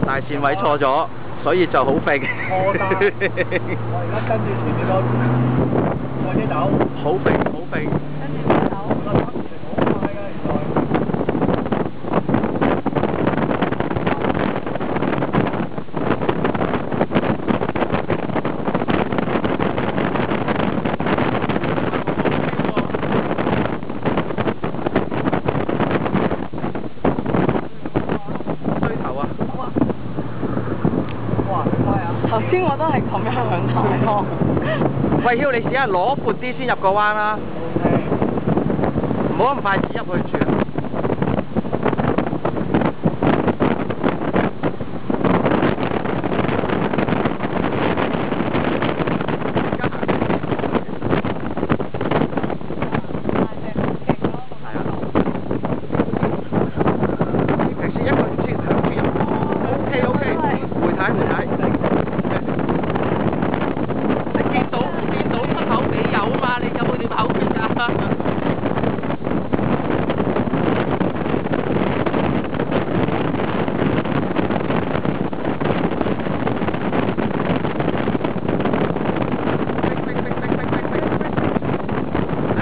大線位錯咗，所以就好揈。我而家跟住前面個賽車走，好揈，好揈。跟住邊走？我打唔成好快㗎，原來。頭先我都係咁樣響太咯。喂，囂，你試下攞闊啲先入個彎啦，唔好咁快指入去住。平時一個轉響住入 ，OK， 回睇。見到出口尾有啊嘛，你有冇條口邊啊？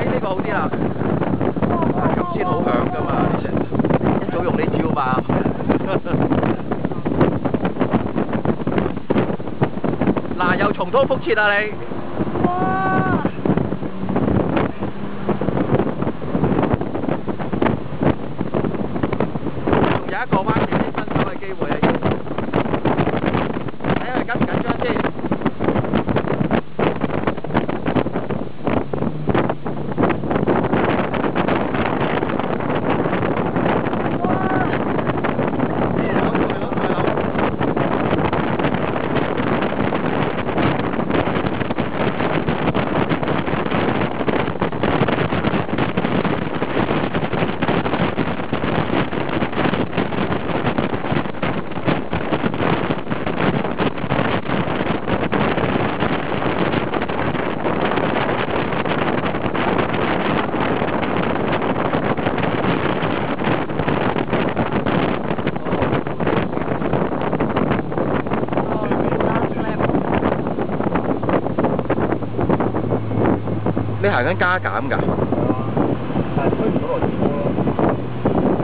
呢個好啲啦，咁先好響㗎嘛，你成一早用呢招嘛。嗱，又重蹈覆轍啊你！哇！有一個彎轉啲分手嘅機會啊！睇下佢緊唔緊張先。你行緊加減㗎？但係推唔到落車咯。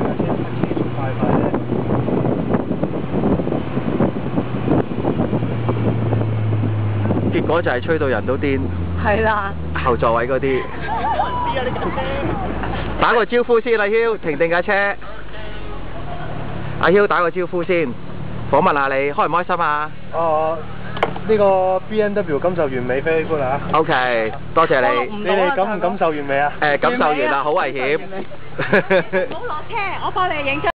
結果就係吹到人都癲。係啦。後座位嗰啲。打個招呼先，阿囂，停定架車。阿囂打個招呼先，訪問下你，開唔開心啊？呢個 BMW 感受完美飛歡啊 ！OK， 多謝你。你哋感唔感受完美啊？感受完啦，好危險。唔好落車，我幫你影張。